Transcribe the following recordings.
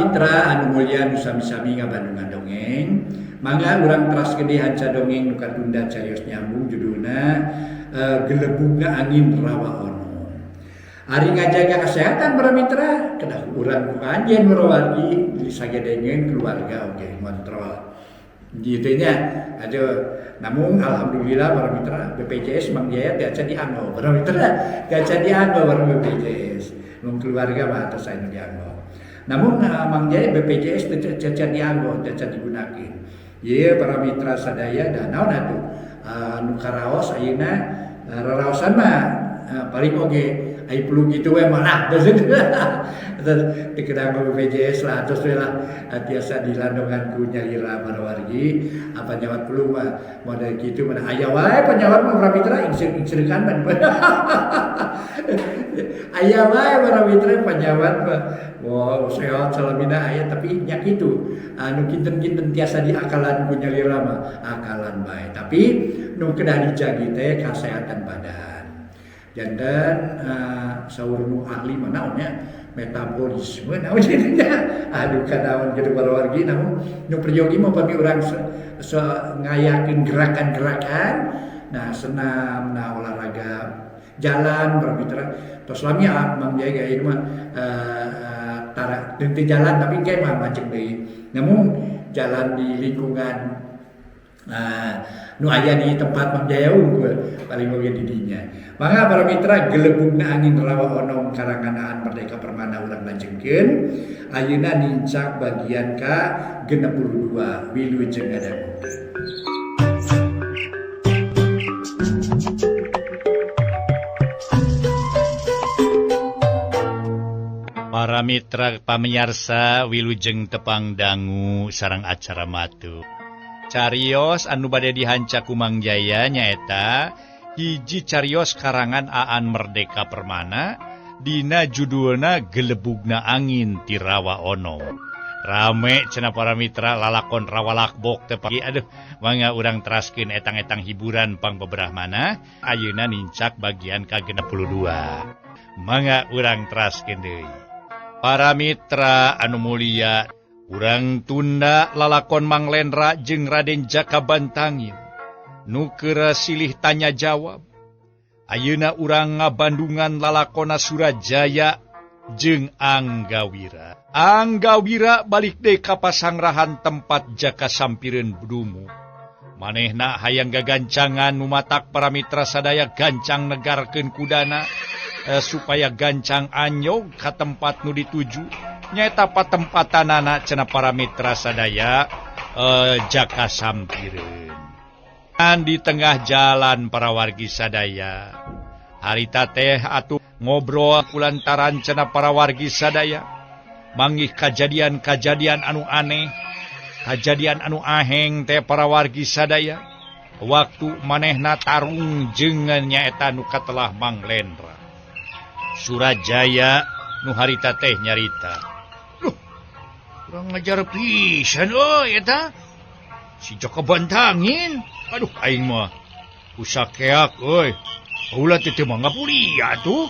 mitra anu mulia nu sami-sami ngabandungan dongeng, mangga urang teras gede hanca dongeng nu katunda carios nyambung judulna Gelebugna Angin Rawa Ono. Ari ngajaga kesehatan para mitra, kedah urang ku anjeun wargi sagedengeun keluarga oge ngontrol. Gitu nya. Aduh, namun alhamdulillah para mitra BPJS Mang Jaya gaca dianggo para mitra, gaca dianggo para BPJS. Nung keluarga mah atas anu dianggo. Namun Mang Jaya BPJS caca dianggo, caca digunakeun. Ieu para mitra sadaya da naon atuh nu karaos ayeuna raraosan mah paling oge ai perlu kitu we mah dikedah BPJS lah terus we lah tiasa dilandongan ku nyalira para wargi apa nyawat perlu mah model kitu mah aya wae penyawat mah para mitra insir-insirkan ban aya wae para mitra penyawat mah wow sehat salamina aya tapi nya kitu anu kinten-kinten tiasa diakalan ku nyalira mah akalan bae tapi nu kedah dijagi teh kesehatan badan jandan saur nu ahli mah naonnya metabolisme naon aduh kadaon kitu para wargi namun nu priyogi mah pami urang ngayakeun gerakan-gerakan nah senam nah olahraga jalan para mitra tos lami Mang Jaya ieu mah tara teu jalan tapi kayak mah macet deui namun jalan di lingkungan nu aya di tempat Mang Jaya unggul paling oge di dinya. Mangga para mitra Gelebugna Angin Rawa Ono karangan Aan Merdeka Permana ulang lanjengkeun ayeuna nincak bagian ka 62 Wilujeng Adagu. Para mitra pamirsa Wilujeng tepang dangu sareng acara matu. Carios anu bade dihanca ku Mang Jaya nyaeta hiji carios karangan Aan Merdeka Permana dina judulna Gelebugna Angin ti Rawa Ono. Rame cenah para mitra lalakon rawalakbok teh pagi aduh mangga urang teraskeun etang-etang hiburan pang beberahmana ayeuna nincak bagian ka-62. Mangga urang teraskeun deui. Para mitra anu mulia urang tunda lalakon Mang Lendra jeung Raden Jaka Bantangin nu keur silih tanya jawab. Ayeuna urang ngabandungan lalakonna Surajaya jeung Anggawira. Anggawira balik deui ka pasanggrahan tempat Jaka sampireun budungu. Manehna hayang gagancangan nu matak para mitra sadaya gancang negarkeun kudana supaya gancang anyog ka tempat nu dituju. Nyaeta patempatanana cenah para mitra sadaya Jaka sampireun. Di tengah jalan para wargi sadaya harita teh atuh ngobrol kulantaran cenah para wargi sadaya manggih kajadian-kajadian anu aneh kajadian anu aheng teh para wargi sadaya waktu manehna tarung jeung nyaeta nu katelah Mang Lendra. Surajaya nu harita teh nyarita kurang ngajar pisan eta si Jaka Bantangin. Aduh aing mah usakeak euy. Kaula teh mah ngapulia atuh.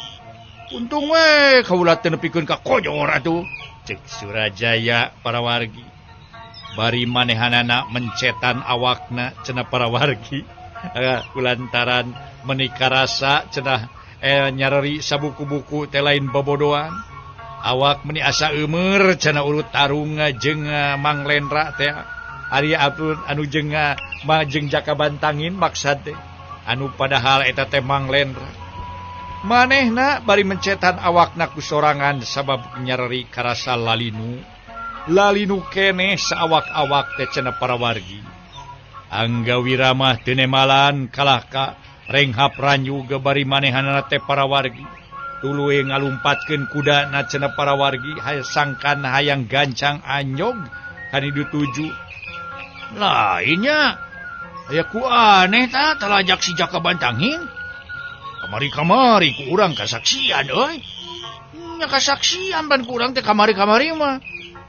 Untung we kaula teh nepikeun ka koyor atuh. Cek Surajaya para wargi. Bari manehanana mencetan awakna cenah para wargi. Kulantaran menika rasa cenah nyareri sabuku-buku teh lain bobodohan. Awak meni asa eumer cenah urut tarung jeung Mang Lendra teh ari anu jeung Jaka Bantangin maksad teh anu padahal eta teh Mang Lendra. Manehna bari mencetan awakna ku sorangan sabab nyareri karasa lalinu keneh saawak-awak teh cenah para wargi. Anggawira mah teu nemalan kalah ka renghap ranyu gebari manehanana teh para wargi. Tuluy ngalumpatkeun kudana cenah para wargi sangkan hayang gancang anyog kana dituju. Lainnya aya ku aneh tah talajak si Jaka Bantangin. Kamari-kamari ku urang kasaksian euy. Nya kasaksian ban ku urang teh kamari-kamari mah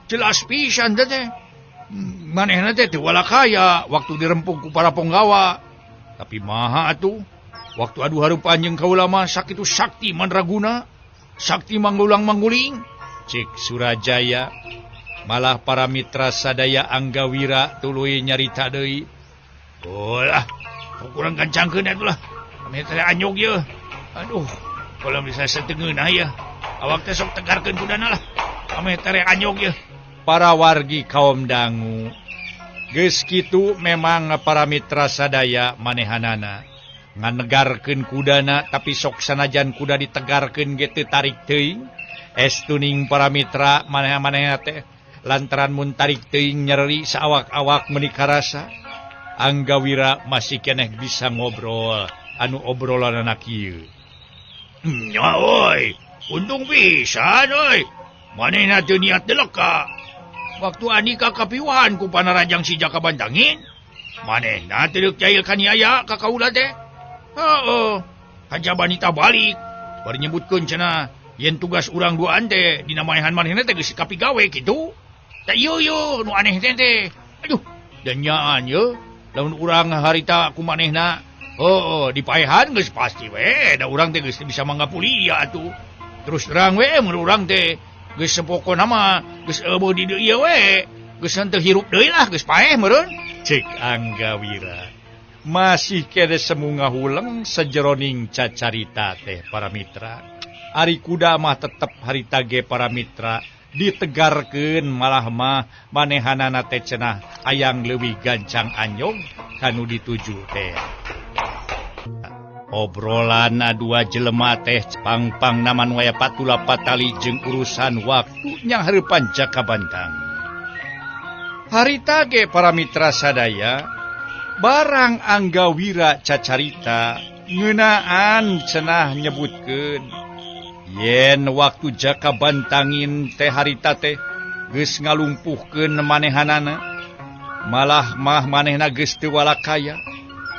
jelas pisan teh. Manehna teh teu walakaya waktu dirempung ku para penggawa. Tapi maha atuh waktu adu harupan jeung kaula mah sakitu sakti mandraguna, sakti manggulang-mangguling. Cek Surajaya. Malah para mitra sadaya Anggawira tuluy nyarita deui. Ulah, kurang kencangkeun atuh lah. Kami teh anyog ye. Aduh, kalau bisa setengeunah ya. Awak teh sok tegarkeun kudana lah. Kami teh anyog ye. Para wargi kaum dangu. Geus kitu memang para mitra sadaya manehanana nganegarkeun kudana, tapi sok sanajan kuda ditegarkeun ge teu tarik teuing. Estuning para mitra maneh-maneh teh lantaran mun tarik teuing nyeri saawak-awak meuni karasa. Anggawira masih keneh bisa ngobrol anu obrolanna kieu. Nya oi, untung pisan oi. Manehna teu niat deleka. Waktu Andika kapiwahan ku panarajang si Jaka Bantangin, manehna teu deuk cail kaniaya ka kaula teh. Heeh. Kajaban ita balik, bari nyebutkeun cenah yen tugas urang duaan teh dina manehan manehna teh geus kapigawe kitu. Da ieu nu aneh teh. Aduh, dan nyaan ye, lamun urang harita ku manehna, dipaehan geus pasti we, da urang teh geus bisa mangga kuliah atuh. Terus terang we mun urang teh geus sepokona mah geus eueuh di dieu ieu we, geus henteu hirup deui lah, geus paeh meureun. Cek Anggawira. Masih kene semu ngahuleng sejeroning cacarita teh para mitra. Ari kuda mah tetep harita ge para mitra ditegarkeun malah mah manehanana teh cenah hayang leuwih gancang anyong kanu dituju teh. Obrolan dua jelema teh pang-pang naman waya patula patali jeung urusan waktu nya hareupan Jaka Bantang. Harita ge para mitra sadaya barang Anggawira cacarita ngeunaan cenah nyebutkeun yen waktu Jaka Bantangin teh harita teh geus ngalumpuhkeun manehanana, malah mah manehna geus teu walakaya.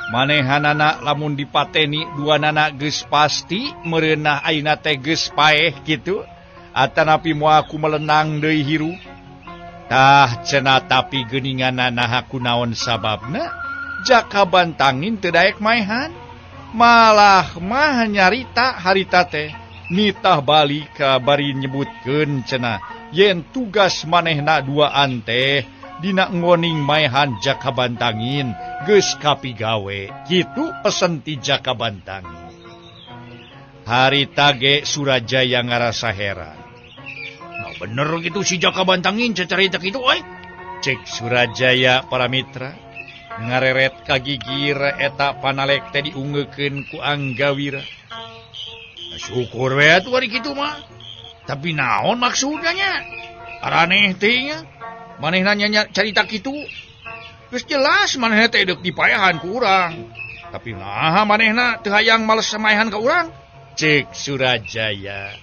Manehanana lamun dipateni duanana geus pasti meureunah ayeuna teh geus paeh kitu, atanapi moal kumelenang deui hirup. Tah cenah tapi geuninganna naha kunaon sababna Jaka Bantangin teu daek maehan, malah mah nyarita harita teh nitah balik ka bari nyebutkeun cenah yen tugas manehna duaan teh dina ngoning maehan Jaka Bantangin geus kapigawe. Kitu pesen ti Jaka Bantangin. Harita ge Surajaya ngarasa heran. Nah bener gitu si Jaka Bantangin cacarita kitu oi. Cek Surajaya para mitra ngareret kagigir eta panalek teh diunggeukeun ku Anggawira. Syukur we atuh ari kitu mah. Tapi naon maksudnya nya? Araneh teh nya. Manehna nya carita kitu. Geus jelas manehna teh deuk dipaehan ku urang. Tapi naha manehna teu hayang males samaehan ka urang? Cek Surajaya.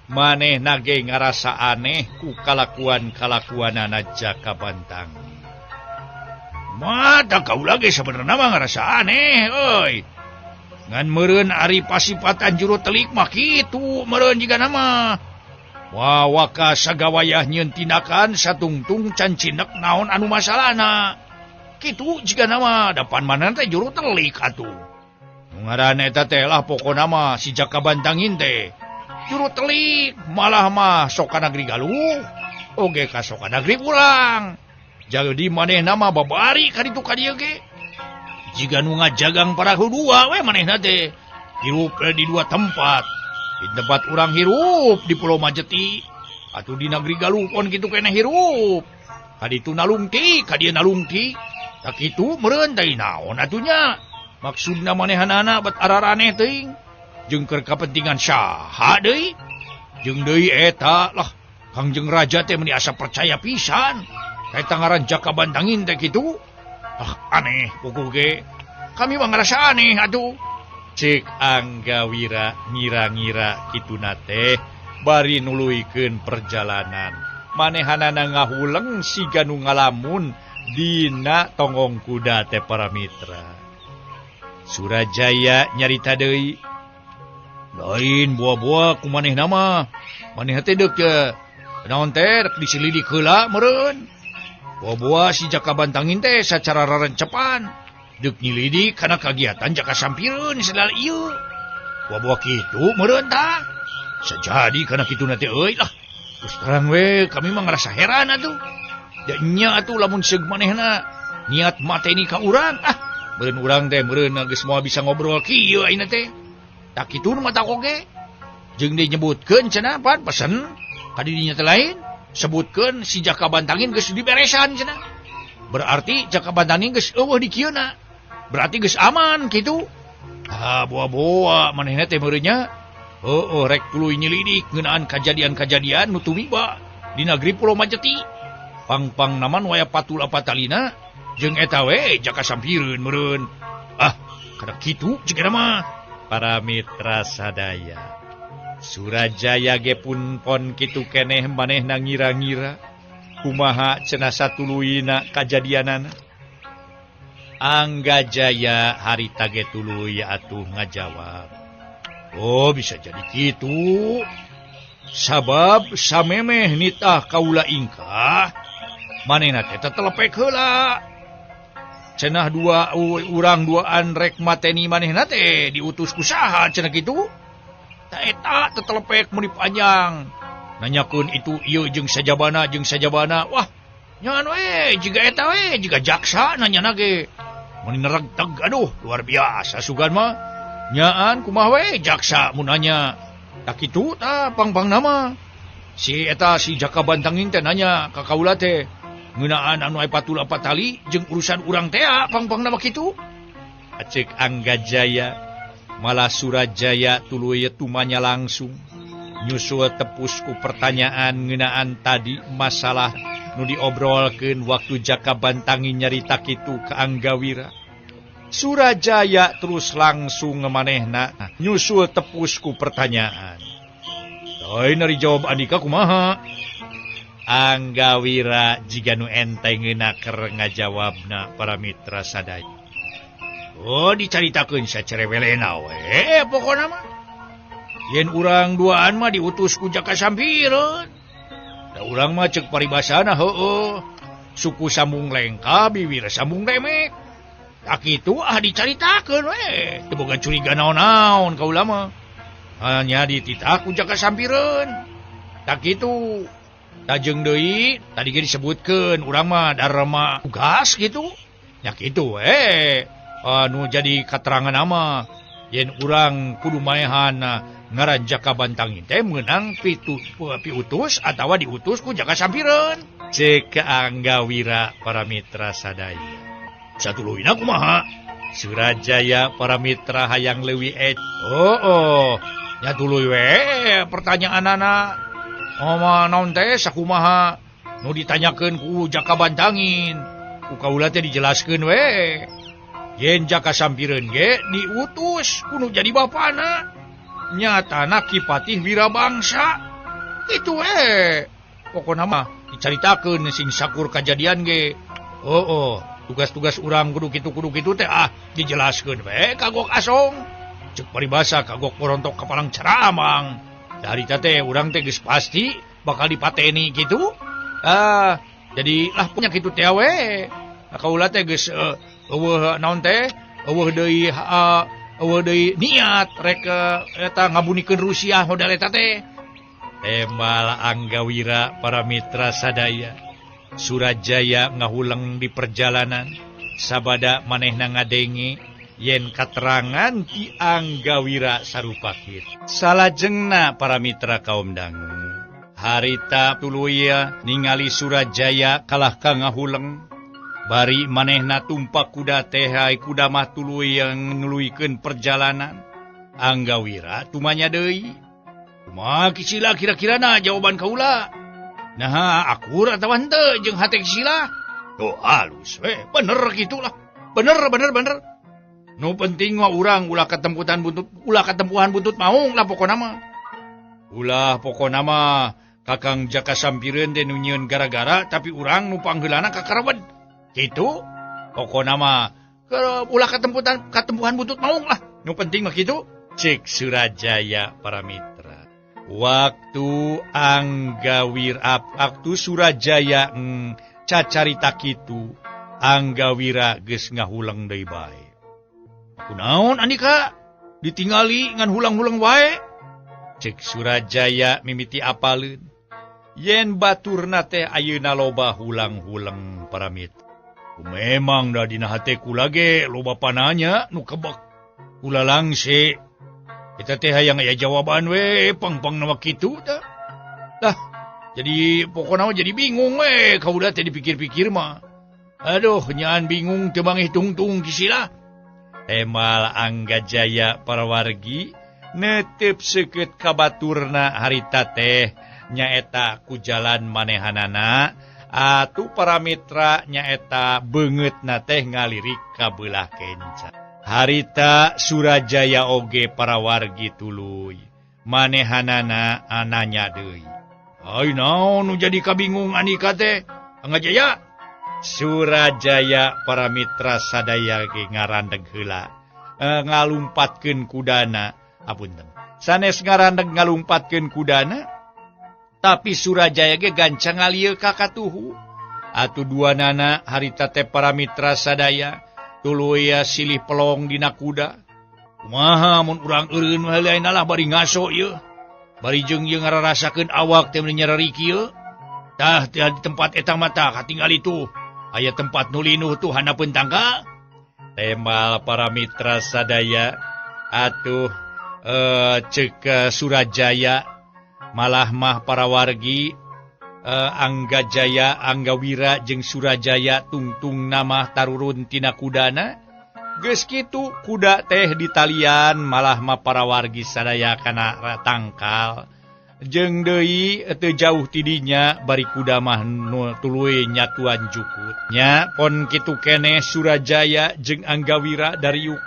Manehna ge ngarasa aneh ku kalakuan-kalakuanana Jaka Bantang. Mata kaula ge sabenerna mah ngarasa aneh euy. Ngan meureun ari pasipatan juru telik mah kitu meureun jiga nama. Wawa ka sagawayah nyieun tindakan satungtung can cinek naon anu masalahna. Kitu jiga nama dapan mana teh juru telik atuh. Nu ngaranna eta teh lah pokona mah si Jaka Bantangin teh juru telik, malah mah sok ka negeri Galuh oge ka sok ka negeri urang. Jadi manehna mah babari ka ditu ka dieu ge. Jika nu ngajagang para hudua we manehna teh hirup di dua tempat. Di tempat urang hirup di Pulau Majeti atuh di negeri Galuh pon kitu keneh hirup. Ka ditu nalungti, ka dieu nalungti. Tak kitu meureun teh naon atunya? Maksudna manehanana bet araraneh teuing. Jeung keur kapentingan saha deui? Jeung deui eta lah Kangjeng Raja teh meuni asa percaya pisan. Kaita ngaran Jaka Bantangin teh kitu. Aneh pokok ge. Kami mah ngarasa aneh atuh. Cek Anggawira ngira-ngira kituna teh bari nuluykeun perjalanan. Manehanana ngahuleng siga nu ngalamun dina tonggong kuda teh para mitra. Surajaya nyarita deui. Lain buah-buah ku manehna mah. Manehna teh deuk naon teh rek diselidik heula meureun. Buah-buah si Jaka Bantangin teh sacara rarencepan deuk nyilidik kana kagiatan Jaka Sampireun sadaya ieu. Buah-buah kitu meureun tah. Sajadi kana kituna teh euy lah. Terus terang we kami mah ngerasa heran atuh. Da nya atuh lamun seug manehna niat mateni ka urang. Meureun urang teh meureun geus moal bisa ngobrol kieu ayeuna teh. Tak kitu nu mata oge. Jeung dinyebutkeun cenah pan pesen ka didinya teh lain. Sebutkeun si Jaka Bantangin geus diberesan cenah. Berarti Jaka Bantangin geus eueuh di kieuna. Berarti geus aman kitu. Boa-boa manehna teh meureun nya. Rek tuluy nyelidik ngeunaan kajadian-kajadian nu tumiba di negeri Pulau Majeti. Pang-pang naman waya patul apatalina jeung eta we Jaka sampireun meureun. Kada kitu jeung mah. Para mitra sadaya. Surajaya ge pun pon kitu keneh manehna ngira-ngira kumaha cenah satuluyna kajadianana. Angga Jaya harita ge tuluy atuh ngajawab. Bisa jadi kitu. Sabab samemeh nitah kaula ingkah manehna teh telepek heula. Cenah dua urang duaan rek mateni manehna teh diutus ku saha cenah kitu? Ta eta tetelepek mun dipanjang. Nanyakeun itu ieu jeung sajabana. Wah, nyahan we jiga eta we jiga jaksa nanyana ge. Mun neregteg aduh luar biasa sugan mah. Nyaan kumaha we jaksa mun nanya. Tak kitu tah pang-pang nama. Si Jaka Bantangin teh nanya ka kaula teh. Ngeunaan anu aya patul apatali jeung urusan urang teh pang-pang nama kitu. Acek Angga Jaya malah Surajaya tuluy tumanya langsung nyusul tepus ku pertanyaan ngeunaan tadi masalah nu diobrolkeun waktu Jaka Bantangin nyarita kitu ka Anggawira. Surajaya terus langsung manehna nyusul tepus ku pertanyaan. Doi nari jawab andika kumaha? Anggawira jiga nu entengeuna keur ngajawabna para mitra sadaya. Dicaritakeun sacerewelena we pokona mah. Yen urang duaan mah diutus ku Jaka sampireun. Da urang mah ceuk paribasana heueuh. Suku sambung lengkap bibir sambung remek. Tak kitu dicaritakeun we. Teu boga curiga naon-naon kaula mah. Hanya dititah ku Jaka sampireun. Tak kitu. Tajeng deui tadi ge disebutkeun urang mah darma tugas gitu. Nya kitu we. Nu jadi katerangan nama yen urang kudu maehan ngaran Jaka Bantangin teh meunang piutus atawa diutus ku Jaka sampireun. Ceuk Anggawira para mitra sadaya. Satuluyna kumaha? Surajaya para mitra hayang leuwih nya tuluy we pertanyaanana. Naon teh sakumaha nu ditanyakeun ku Jaka Bantangin. Ku kaula teh dijelaskeun we. Yen Jaka sampireun ge diutus kudu jadi bapana. Nyatana Kipatih Wirabangsa. Itu we. Pokona mah dicaritakeun sing sakur kajadian ge. Tugas-tugas urang kudu kitu teh dijelaskeun we kagok asong. Ceuk paribasa kagok porontok kapalang caramang. Dari teh urang teh geus pasti bakal dipateni gitu. Jadi lah punya kitu teh we. Kaula teh geus eueuh naon teh? Eueuh deui niat rek eta ngabunikeun Rusia modal eta teh. Tembal Anggawira para mitra sadaya. Surajaya ngahulang di perjalanan sabada manehna ngadenge yen katerangan ti Anggawira sarupa kitu. Salajengna para mitra kaum dangu. Harita tuluy ningali Surajaya kalah ka ngahuleng. Bari manehna tumpak kuda teh kuda mah tuluy yang nuluykeun perjalanan. Anggawira tumanya deui. Kumaha kisila kira-kirana jawaban kaula? Nah, akur atawa henteu jeung hate kisila? Tuh halus we, bener gitulah. Bener. Nu penting mah urang ulah katempuhan buntut maung lah pokona mah. Ulah pokona mah Kakang Jaka sampireun teh nu nyieun gara-gara tapi urang nu pangheulana kakarebed. Kitu pokona mah ulah katempuhan buntut maung lah. Nu penting mah kitu. Cek Surajaya para mitra. Waktu Surajaya cacarita kitu Anggawira geus ngahulang deui bae. Kunaon andika ditingali ngan hulang-hulang wae? Cek Surajaya mimiti apaleun. yen baturna teh ayeuna loba hulang-hulang para mitra. Memang da dina hate kula ge loba pananya nu kebek kula langse. Eta teh hayang aya jawaban we pang-pang nama kitu tah. Tah, jadi pokona jadi bingung we kaula teh dipikir-pikir mah. Aduh, nyaan bingung teu mangih tungtung kisilah. Emal Angga Jaya para wargi netep seukeut ka baturna harita teh nyaeta ku jalan manehanana atuh para mitra nyaeta beungeutna teh ngalirik ka beulah kenca. Harita Surajaya oge para wargi tuluy manehanana ananya deui. Ai naon nu jadi kabingung anika teh Angga Jaya? Surajaya para mitra sadaya ge ngarandeg heula ngalumpatkeun kudana. Apunten. Sanes ngarandeg ngalumpatkeun kudana, tapi Surajaya ge gancang ngalieu ka katuhu. Atuh duanana harita teh para mitra sadaya tuluy silih pelong dina kuda. Kumaha mun urang eureun heulaina lah bari ngaso ieu. Bari jeung ieu ngararasakeun awak teh nyarari kieu. Tah di tempat eta mata katinggal itu. Aya tempat nu linuh tuh hanapeun tangga. Temal para mitra sadaya atuh ceuk Surajaya malah mah para wargi Angga Jaya, Angga Wira jeung Surajaya tungtung nama tarurun tina kudana. Geus kitu kuda teh ditalian malah mah para wargi sadaya kana tangkal. Jeung deui teu jauh tidinya bari kuda mah nu tuluy nyatuan jukut. Nya pon kitu keneh Surajaya jeung Anggawira dariuk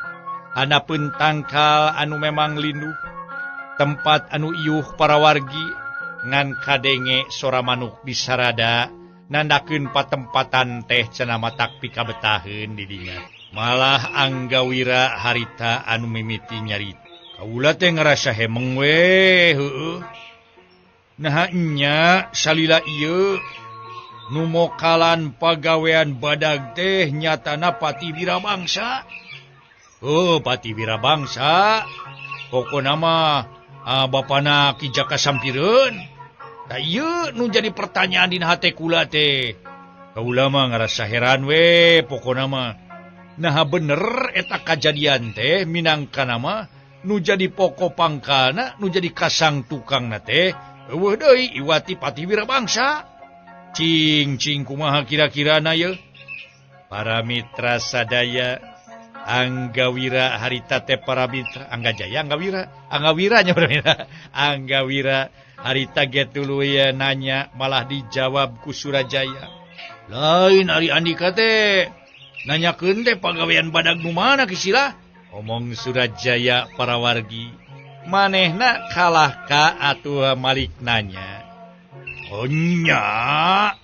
hanapeun tangkal anu memang linduh. Tempat anu iuh para wargi ngan kadenge sora manuk di sarada nandakeun patempatan teh cenah matak pikabetaheun di dinya. Malah Anggawira harita anu mimiti nyarita. Kaula teh ngarasa hemeng we heueuh. Nah nya salila ieu nu mokalan pagawean badag teh nyatana Pati Wirabangsa. Oh, Pati Wirabangsa. Pokona mah bapana Ki Jaka Sampireun. Da ieu nu jadi pertanyaan dina hate kula teh. Kaula mah ngarasa heran we pokona mah. Nah bener eta kajadian teh minangkana mah nu jadi pokok pangkalna, nu jadi kasang tukangna teh eueuh deui Iwati Pati Wirabangsa. Cing kumaha kira-kirana ye? Para mitra sadaya Anggawira harita teh para mitra Angga Jaya Anggawira nya para mitra. Anggawira harita ge tuluy nanya malah dijawab ku Surajaya. Lain ari andika teh nanyakeun teh pagawean badag nu mana kisilah? Omong Surajaya para wargi. Manehna kalah ka atuh malik nanya. Oh nya,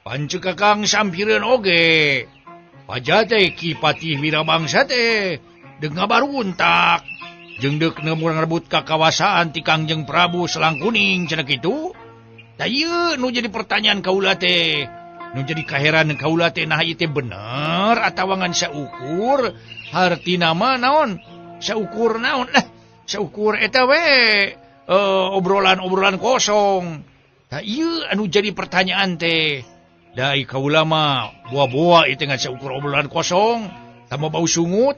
panceu Kakang Sampireun oge. Paja teh Ki Pati Wirabangsa teh deuk ngabaruntak jeung deuk nemurang rebut kakawasaan ti Kangjeng Prabu Selangkuning cenah kitu. Da ieu nu jadi pertanyaan kaula teh. Nu jadi kaheranan kaula teh nah ieu teh bener atawa ngan saukur hartina mah naon? Saukur naon? Saukur eta we obrolan-obrolan kosong. Da ieu anu jadi pertanyaan teh. Dai kaula mah boa-boa itu ngan saukur obrolan kosong, tama bau sungut.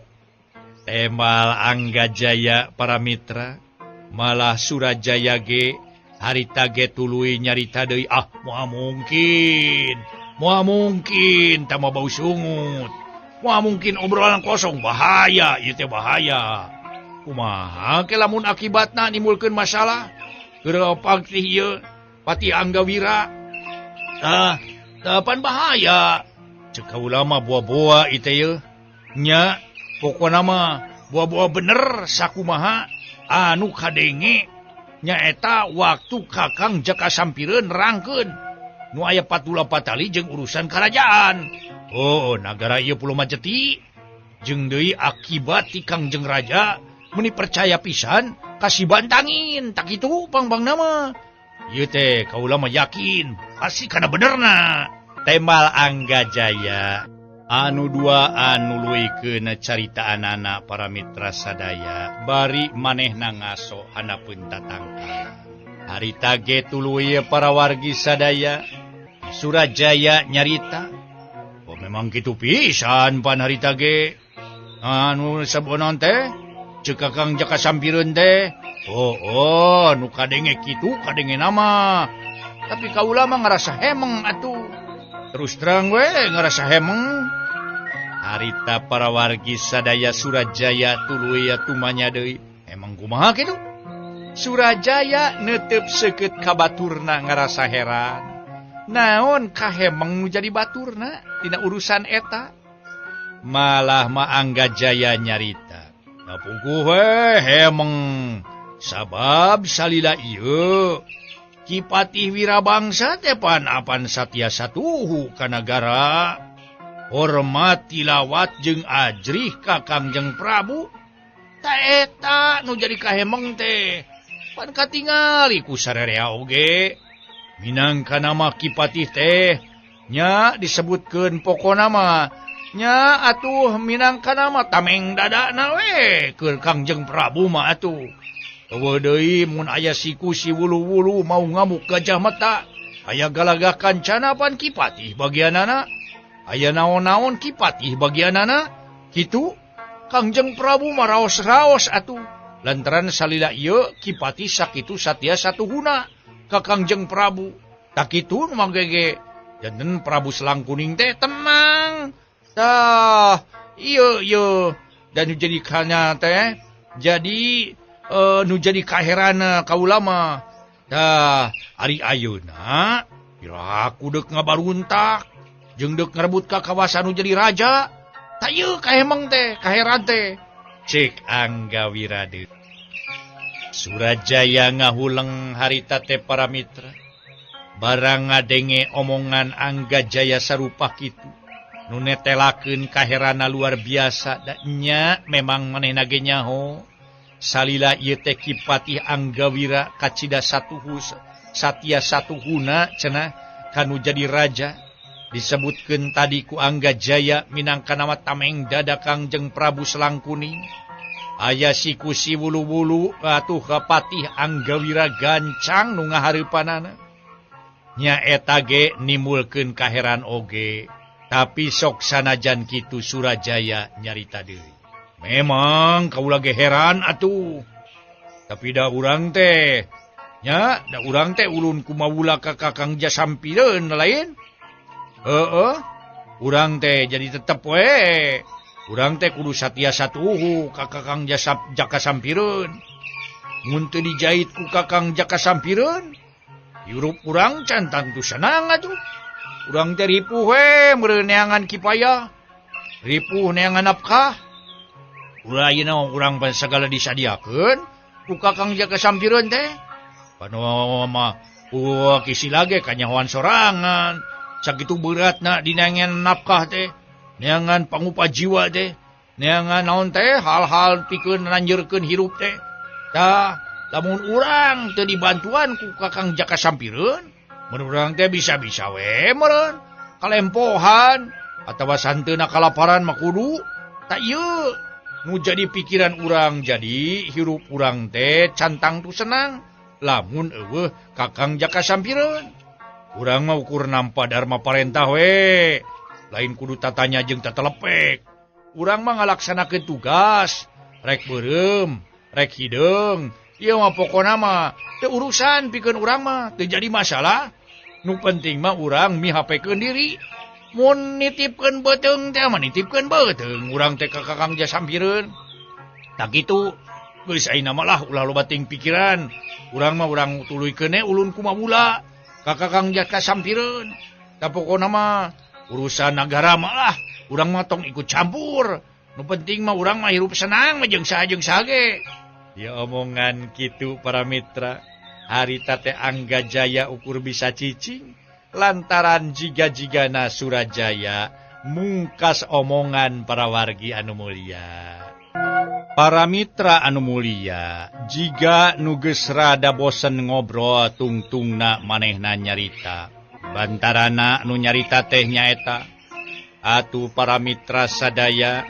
Temal Angga Jaya para mitra, malah Surajaya ge harita ge tuluy nyarita deui moal mungkin tama bau sungut. Moal mungkin obrolan kosong bahaya, ieu teh bahaya. Kumaha ke lamun akibatna nimbulkeun masalah? Keur pagtih ieu Pati Anggawira. Pan bahaya. Cek kaula mah boa-boa itu ye. Nya pokona mah boa-boa bener sakumaha anu kadenge nyaeta waktu Kakang Jaka Sampireun nerangkeun nu aya patula patali jeung urusan kerajaan. Oh, nagara ieu Pulo Majeti jeung deui akibat ti Kangjeng Raja meni percaya pisan kasih bantangin tak kitu pangbangna mah. Ieu teh kaula mah yakin pasti kana benerna. Temal Angga Jaya anu duaan nuluikeun caritaanana para mitra sadaya bari manehna ngaso hanapeun tatangkalan. harita ge tuluy para wargi sadaya Surajaya nyarita. Oh memang kitu pisan pan harita ge. Anu sabonon teh ceuk Kakang Jaka Sampireun teh. Oh, nu kadenge kitu kadenge nama. Tapi kaula mah ngarasa hemeng atuh. Terus terang we ngarasa hemeng. Harita para wargi sadaya Surajaya tuluy tumanya deui. Emang kumaha kitu? Surajaya neuteup seukeut ka baturna ngarasa heran. Naon kahemeng nu jadi baturna tina urusan eta? Malah mah Anggajaya nyarita. Ngapuguh we hemeng. Sabab salila ieu Kipatih Wirabangsa teh pan-apan satya satuhu ka nagara. Hormat tilawat jeung ajrih ka Kangjeng Prabu. Ta eta nu jadi kahemeng teh pan katingali ku sarerea oge. Minangka nama Kipatih teh nya disebutkeun pokona mah nya atuh minangka nama tameng dadana we keur Kangjeng Prabu mah atuh. Eueuh deui mun aya siku si wulu-wulu mau ngamuk gajah mata, aya galagah kancana pan Kipatih bagianana, aya naon-naon Kipatih bagianana. Kitu Kangjeng Prabu mah raos-raos atuh. Lantaran salila ieu Kipatih sakitu satya satuhuna ka Kangjeng Prabu. Tak kitu nu mangge janten Prabu Selangkuning teh tenang. Tah ieu dan jadi kana teh jadi nu jadi kaherana kaula mah. Tah ari ayeuna piraku deuk ngabaruntak jeung deuk ngarebut ka kawasan nu jadi raja. Tah ieu kahemeng teh kaheran teh cek Angga Wirade. Surajaya ngahuleng harita teh para mitra. Barang ngadenge omongan Anggajaya sarupa kitu. Nu netelakeun kaherana luar biasa da nya memang manehna ge nyaho. Salila ieu teh Kipatih Anggawira kacida satuhu satya satuhuna cenah kanu jadi raja. Disebutkeun tadi ku Anggajaya minangka nama tameng dada Kangjeng Prabu Selangkuning. Aya siku si wulu-wulu atuh Patih Anggawira gancang nu ngahareupanana. Nya eta ge nimulkeun kaheran oge. Tapi sok sanajan kitu Surajaya nyarita deui. Memang kaula ge heran atuh. Tapi da urang teh nya da urang teh ulun kumawula ka Kakang Sampireun lain. Urang teh jadi tetep we. Urang teh kudu satya satuhu ka Kakang Jaka Sampireun. Mun teu dijait ku Kakang Jaka Sampireun, hirup urang can tantu senang atuh. Urang teh ripuh we meureun neangan kipaya. Ripuh neangan nafkah. Ulah ayeuna urang pan sagala disadiakeun ku Kakang Jaka Sampireun teh. Panu mah kisi lage kanyahoan sorangan. Sakitu beratna dinangan nafkah teh. Neangan pangupah jiwa teh. Neangan naon teh hal-hal pikeun nanjeurkeun hirup teh. Tah lamun urang teu dibantuan ku Kakang Jaka Sampireun, mun urang teh bisa-bisa we meureun kalempohan atawa santeuna kalaparan mah kudu. Tak ieu nu jadi pikiran urang jadi hirup urang teh cantang tu senang lamun eueuh Kakang Jaka Sampireun. Urang mah ukur nampa dharma parentah we, lain kudu tatanya jeung tatelepek. Urang mah ngalaksanakeun tugas, rek beureum, rek hideung. Ieu mah pokona mah teu urusan pikeun urang mah, teu jadi masalah. Nu penting mah urang mihapekeun diri. Mun nitipkeun beuteung teh mah nitipkeun beuteung urang teh ka Kakang Jaka Sampireun. Tak kitu geus ayeuna mah lah ulah loba ting pikiran. Urang mah urang tuluykeun ulun kumawula ka Kakang Jaka Sampireun. Da pokona mah urusan nagara mah lah urang mah tong ikut campur. Nu penting mah urang mah hirup senang mah jeung saha ge. Ya omongan kitu para mitra. Harita teh Anggajaya ukur bisa cicing lantaran jiga-jigana Surajaya mungkas omongan para wargi anu mulia. Para mitra anu mulia, jiga nu geus rada bosen ngobrol tungtungna manehna nyarita. Bantarana anu nyarita teh nyaeta atuh para mitra sadaya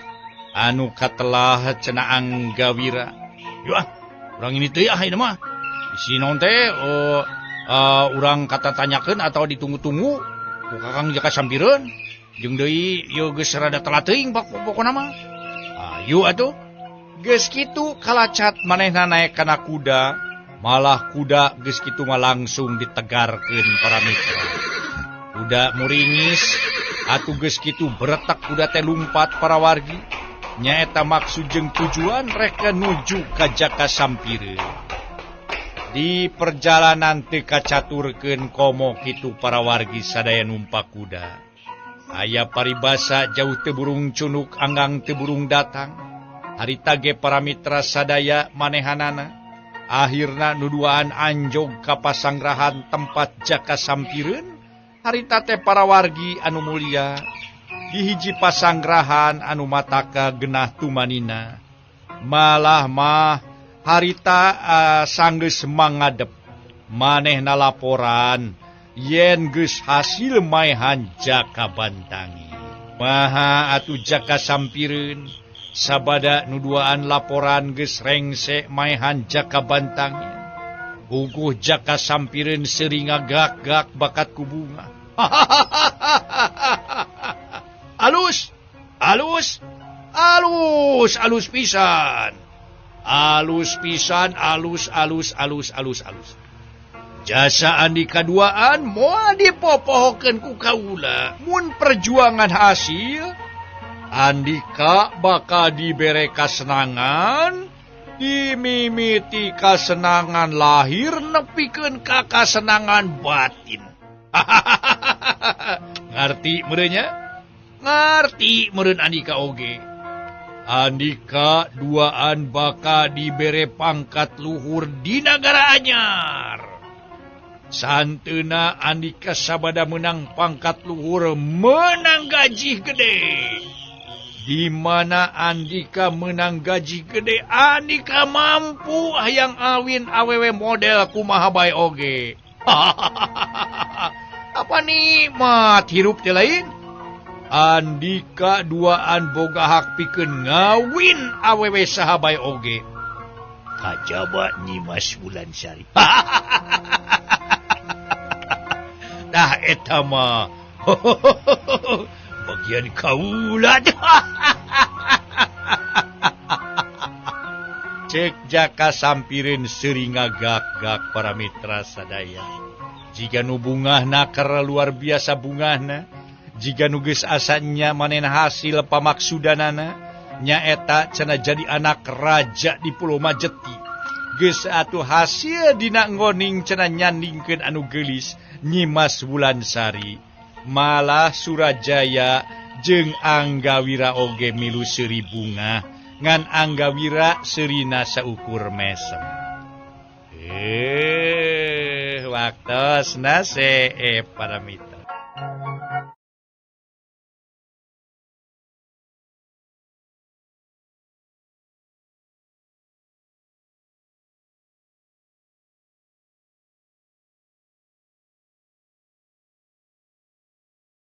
anu katelah cenah Anggawira. Yah, urang ini teh ieu mah Sinon teh urang kata tanyakeun atau ditunggu-tunggu ku Kakang Jaka Sampireun jeung deui ieu geus rada telat teuing pokona mah. Ayo atuh. Geus kitu kalacat manehna naek kana kuda, malah kuda geus kitu mah langsung ditegarkeun para mitra. Kuda muringis atuh geus kitu beretak kuda teh lumpat para wargi. Nyaeta maksud jeung tujuan reka nuju ka Jaka Sampireun. Di perjalanan teu kacaturkeun komo kitu para wargi sadaya numpak kuda. Aya paribasa jauh teu burung cunuk anggang teu burung datang. Harita ge para mitra sadaya manehanana. Akhirna nuduaan anjog ka pasanggrahan tempat Jaka Sampireun. Harita teh para wargi anu mulia. Di hiji pasanggrahan anu mataka genah tumanina. Malah mah harita sanggeus mangadep manehna laporan yen geus hasil maehan Jaka Bantangi. Maha atuh Jaka Sampireun sabada nuduaan laporan geus rengse maehan Jaka Bantangi. Guguh Jaka Sampireun seuring ngagak-gak bakat ku bunga. Alus pisan. Alus. Jasa Andika duaan moal dipopohokeun ku kaula. Mun perjuangan hasil, Andika bakal dibere kasenangan, dimimiti kasenangan lahir nepikeun ka kasenangan batin. Ngarti merenya? Ngarti meureun Andika oge. Andika duaan baka dibere pangkat luhur di nagara anyar. Santeuna Andika sabada menang pangkat luhur menang gaji gede. Di mana Andika menang gaji gede, Andika mampu hayang awin awewe model kumaha bae oge. Apa nikmat hirup teh lain? Andika duaan boga hak pikeun ngawin awewe saha bae oge. Kajaba Nyimas Wulansari. Nah eta mah bagian kaula. Cek Jaka Sampireun seuring ngagak-gak para mitra sadaya. Jika nu bungahna keur luar biasa bungahna, jika nu geus asanya manehna hasil pamaksudanana, nyaeta cenah jadi anak raja di Pulau Majeti. Geus atuh hasil dina ngoning cenah nyandingkeun anu geulis Nyimas Wulansari. Malah Surajaya jeung Anggawira oge milu seuri bunga, ngan Anggawira seurina saukur mesem. Waktosna para mitra.